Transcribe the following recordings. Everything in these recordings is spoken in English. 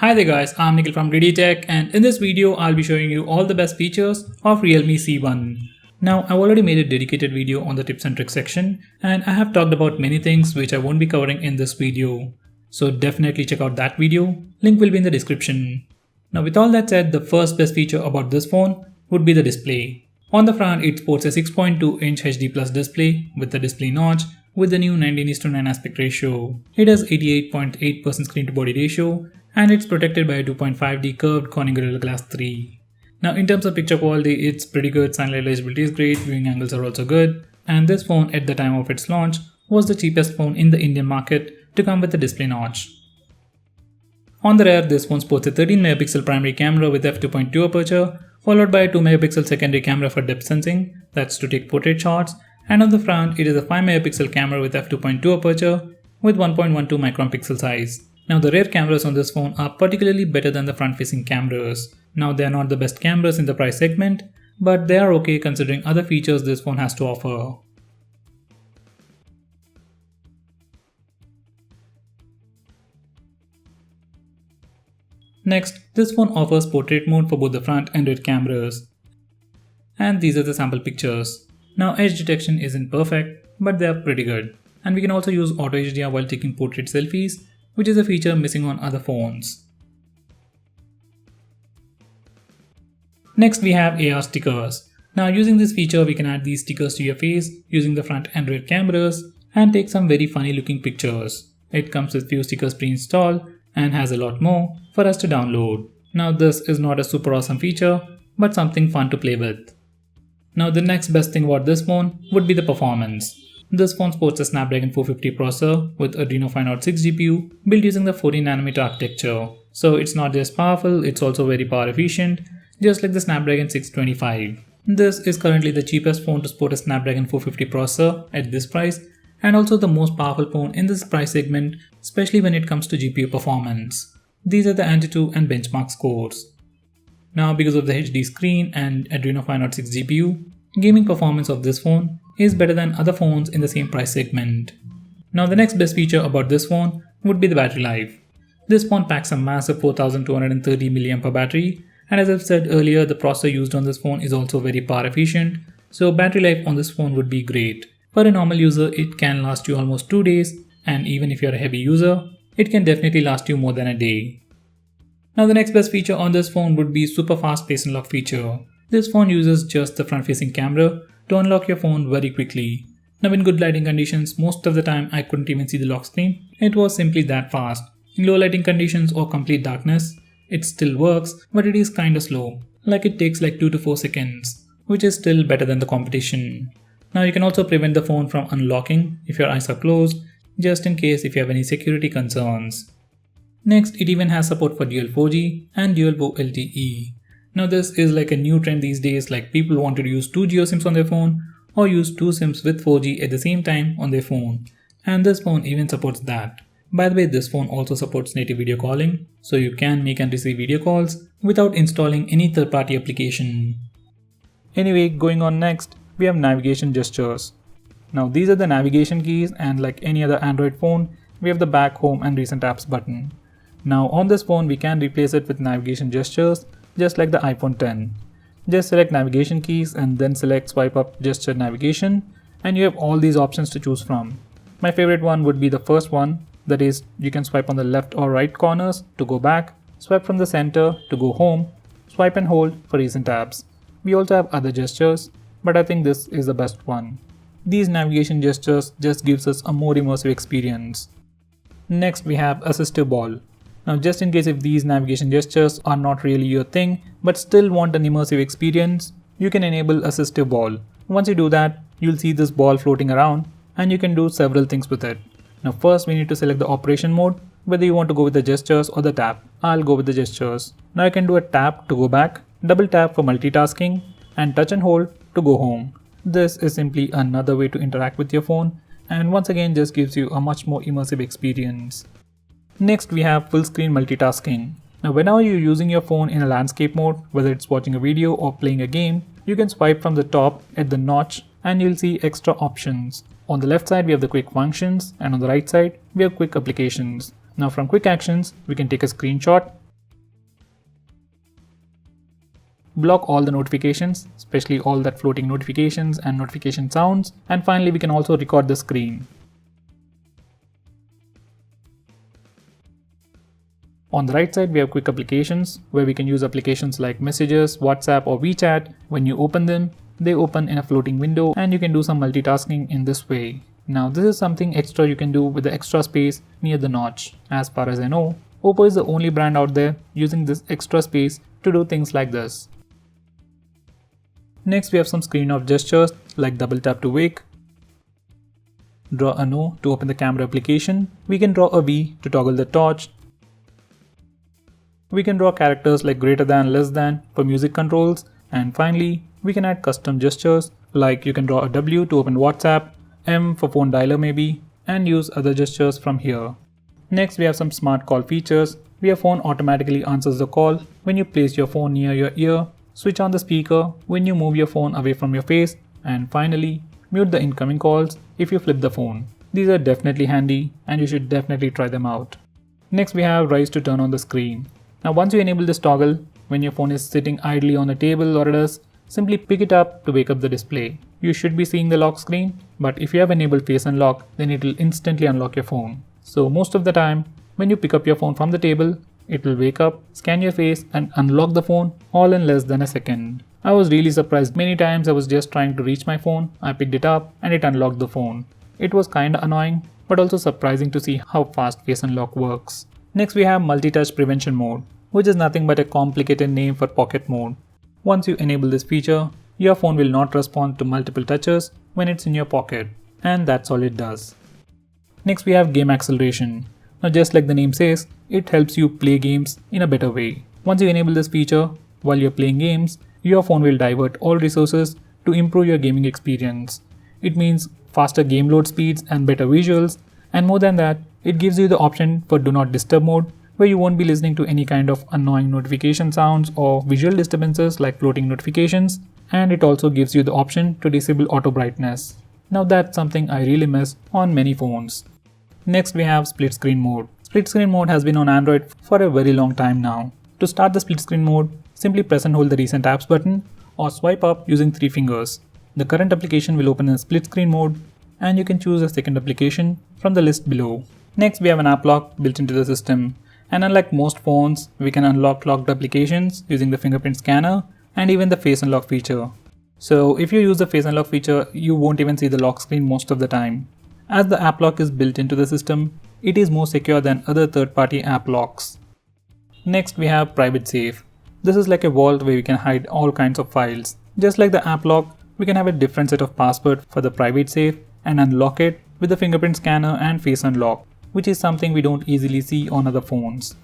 Hi there guys, I'm Nikhil from GreedyTech, and in this video I'll be showing you all the best features of Realme C1. Now I've already made a dedicated video on the tips and tricks section, and I have talked about many things which I won't be covering in this video. So definitely check out that video, link will be in the description. Now with all that said, the first best feature about this phone would be the display. On the front it sports a 6.2-inch HD Plus display with the display notch with the new 19:9 aspect ratio. It has 88.8% screen to body ratio and it's protected by a 2.5D curved Corning Gorilla Glass 3. Now in terms of picture quality, it's pretty good, sunlight eligibility is great, viewing angles are also good, and this phone at the time of its launch was the cheapest phone in the Indian market to come with the display notch. On the rear, this phone sports a 13-megapixel primary camera with f2.2 aperture, followed by a 2-megapixel secondary camera for depth sensing, that's to take portrait shots, and on the front it is a 5-megapixel camera with f2.2 aperture with 1.12 micron pixel size. Now the rear cameras on this phone are particularly better than the front-facing cameras. Now they are not the best cameras in the price segment, but they are okay considering other features this phone has to offer. Next, this phone offers portrait mode for both the front and rear cameras. And these are the sample pictures. Now edge detection isn't perfect, but they are pretty good. And we can also use auto HDR while taking portrait selfies, which is a feature missing on other phones. Next we have AR stickers. Now using this feature we can add these stickers to your face using the front and rear cameras and take some very funny looking pictures. It comes with few stickers pre-installed and has a lot more for us to download. Now this is not a super awesome feature, but something fun to play with. Now the next best thing about this phone would be the performance. This phone sports a Snapdragon 450 processor with Adreno 506 GPU built using the 14nm architecture. So it's not just powerful, it's also very power efficient, just like the Snapdragon 625. This is currently the cheapest phone to sport a Snapdragon 450 processor at this price, and also the most powerful phone in this price segment, especially when it comes to GPU performance. These are the Antutu and benchmark scores. Now because of the HD screen and Adreno 506 GPU, gaming performance of this phone is better than other phones in the same price segment. Now the next best feature about this phone would be the battery life. This phone packs a massive 4230 mAh battery, and as I've said earlier, the processor used on this phone is also very power efficient, so battery life on this phone would be great. For a normal user, it can last you almost 2 days, and even if you're a heavy user, it can definitely last you more than a day. Now the next best feature on this phone would be super fast face unlock feature. This phone uses just the front facing camera to unlock your phone very quickly. Now in good lighting conditions, most of the time I couldn't even see the lock screen. It was simply that fast. In low lighting conditions or complete darkness, it still works, but it is kinda slow. Like it takes like 2 to 4 seconds, which is still better than the competition. Now you can also prevent the phone from unlocking if your eyes are closed, just in case if you have any security concerns. Next, it even has support for dual 4G and dual VOLTE. Now this is like a new trend these days, like people want to use 2 Geo SIMs on their phone or use 2 SIMs with 4G at the same time on their phone. And this phone even supports that. By the way, this phone also supports native video calling, so you can make and receive video calls without installing any third-party application. Anyway, going on next, we have navigation gestures. Now these are the navigation keys, and like any other Android phone, we have the back, home and recent apps button. Now on this phone we can replace it with navigation gestures just like the iPhone 10. Just select navigation keys and then select swipe up gesture navigation, and you have all these options to choose from. My favorite one would be the first one, that is you can swipe on the left or right corners to go back, swipe from the center to go home, swipe and hold for recent apps. We also have other gestures, but I think this is the best one. These navigation gestures just gives us a more immersive experience. Next we have assistive ball. Now just in case if these navigation gestures are not really your thing but still want an immersive experience, you can enable assistive ball. Once you do that, you'll see this ball floating around and you can do several things with it. Now first we need to select the operation mode, whether you want to go with the gestures or the tap. I'll go with the gestures. Now I can do a tap to go back, double tap for multitasking, and touch and hold to go home. This is simply another way to interact with your phone, and once again just gives you a much more immersive experience. Next we have full screen multitasking. Now whenever you're using your phone in a landscape mode, whether it's watching a video or playing a game, you can swipe from the top at the notch and you'll see extra options. On the left side we have the quick functions, and on the right side we have quick applications. Now from quick actions we can take a screenshot, block all the notifications, especially all that floating notifications and notification sounds, and finally we can also record the screen. On the right side, we have quick applications where we can use applications like Messages, WhatsApp or WeChat. When you open them, they open in a floating window and you can do some multitasking in this way. Now this is something extra you can do with the extra space near the notch. As far as I know, Oppo is the only brand out there using this extra space to do things like this. Next we have some screen off gestures like double tap to wake, draw a no to open the camera application, we can draw a V to toggle the torch, we can draw characters like greater than, less than for music controls, and finally we can add custom gestures like you can draw a W to open WhatsApp, M for phone dialer maybe, and use other gestures from here. Next we have some smart call features where your phone automatically answers the call when you place your phone near your ear, switch on the speaker when you move your phone away from your face, and finally mute the incoming calls if you flip the phone. These are definitely handy and you should definitely try them out. Next we have rise to turn on the screen. Now once you enable this toggle, when your phone is sitting idly on a table or a desk, simply pick it up to wake up the display. You should be seeing the lock screen, but if you have enabled face unlock, then it will instantly unlock your phone. So most of the time, when you pick up your phone from the table, it will wake up, scan your face and unlock the phone all in less than a second. I was really surprised. Many times I was just trying to reach my phone, I picked it up and it unlocked the phone. It was kinda annoying, but also surprising to see how fast face unlock works. Next we have multi-touch prevention mode, which is nothing but a complicated name for pocket mode. Once you enable this feature, your phone will not respond to multiple touches when it's in your pocket, and that's all it does. Next we have game acceleration. Now just like the name says, it helps you play games in a better way. Once you enable this feature, while you're playing games, your phone will divert all resources to improve your gaming experience. It means faster game load speeds and better visuals, and more than that, it gives you the option for do not disturb mode, where you won't be listening to any kind of annoying notification sounds or visual disturbances like floating notifications, and it also gives you the option to disable auto brightness. Now that's something I really miss on many phones. Next we have split screen mode. Split screen mode has been on Android for a very long time now. To start the split screen mode, simply press and hold the recent apps button or swipe up using 3 fingers. The current application will open in split screen mode and you can choose a second application from the list below. Next we have an app lock built into the system, and unlike most phones, we can unlock locked applications using the fingerprint scanner and even the face unlock feature. So if you use the face unlock feature, you won't even see the lock screen most of the time. As the app lock is built into the system, it is more secure than other third-party app locks. Next we have private safe. This is like a vault where we can hide all kinds of files. Just like the app lock, we can have a different set of password for the private safe and unlock it with the fingerprint scanner and face unlock, which is something we don't easily see on other phones.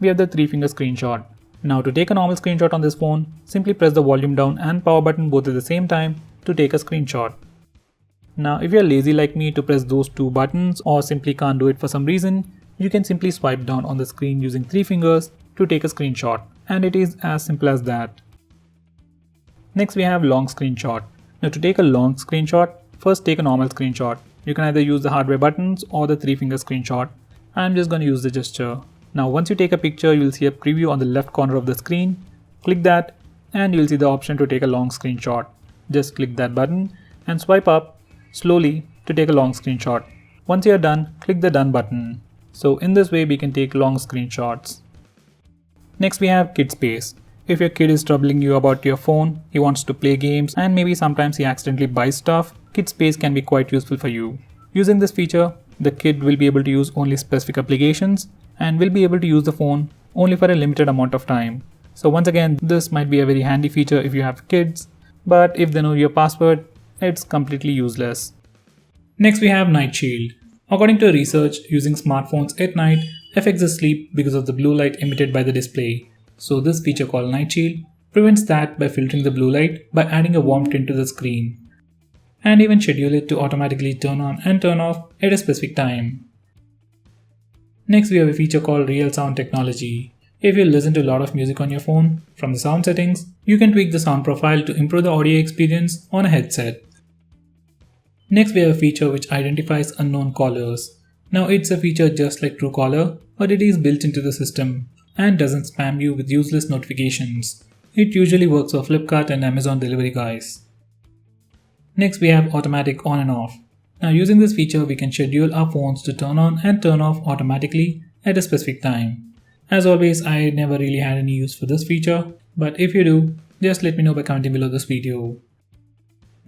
We have the 3-finger screenshot. Now to take a normal screenshot on this phone, simply press the volume down and power button both at the same time to take a screenshot. Now if you're lazy like me to press those 2 buttons or simply can't do it for some reason, you can simply swipe down on the screen using 3 fingers to take a screenshot, and it is as simple as that. Next we have long screenshot. Now to take a long screenshot, first take a normal screenshot. You can either use the hardware buttons or the 3-finger screenshot. I'm just going to use the gesture. Now once you take a picture, you'll see a preview on the left corner of the screen. Click that and you'll see the option to take a long screenshot. Just click that button and swipe up slowly to take a long screenshot. Once you're done, click the done button. So in this way we can take long screenshots. Next we have kid space. If your kid is troubling you about your phone, he wants to play games and maybe sometimes he accidentally buys stuff, kid space can be quite useful for you. Using this feature, the kid will be able to use only specific applications and will be able to use the phone only for a limited amount of time. So once again, this might be a very handy feature if you have kids, but if they know your password, it's completely useless. Next we have night shield. According to research, using smartphones at night affects the sleep because of the blue light emitted by the display. So this feature called night shield prevents that by filtering the blue light by adding a warm tint to the screen, and even schedule it to automatically turn on and turn off at a specific time. Next we have a feature called real sound technology. If you listen to a lot of music on your phone, from the sound settings, you can tweak the sound profile to improve the audio experience on a headset. Next we have a feature which identifies unknown callers. Now it's a feature just like Truecaller, but it is built into the system and doesn't spam you with useless notifications. It usually works for Flipkart and Amazon delivery guys. Next we have automatic on and off. Now using this feature we can schedule our phones to turn on and turn off automatically at a specific time. As always, I never really had any use for this feature, but if you do, just let me know by commenting below this video.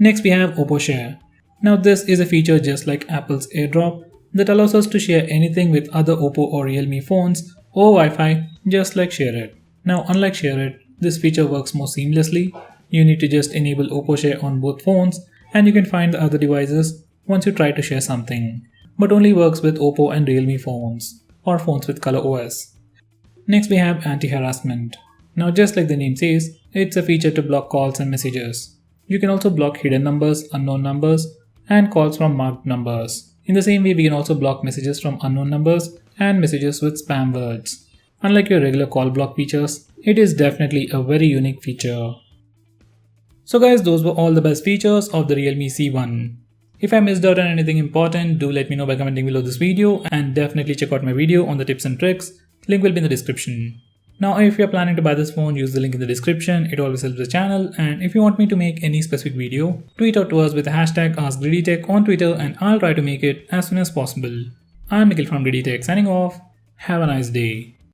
Next we have Oppo Share. Now this is a feature just like Apple's AirDrop that allows us to share anything with other Oppo or Realme phones or Wi-Fi just like Share It. Now unlike Share It, this feature works more seamlessly. You need to just enable Oppo Share on both phones and you can find the other devices once you try to share something, but only works with Oppo and Realme phones or phones with Color OS. Next we have anti-harassment. Now just like the name says, it's a feature to block calls and messages. You can also block hidden numbers, unknown numbers, and calls from marked numbers. In the same way, we can also block messages from unknown numbers and messages with spam words. Unlike your regular call block features, it is definitely a very unique feature. So guys, those were all the best features of the Realme C1. If I missed out on anything important, do let me know by commenting below this video, and definitely check out my video on the tips and tricks. Link will be in the description. Now if you're planning to buy this phone, use the link in the description. It always helps the channel, and if you want me to make any specific video, tweet out to us with the hashtag AskGreedyTech on Twitter and I'll try to make it as soon as possible. I'm Nikhil from GreedyTech signing off. Have a nice day.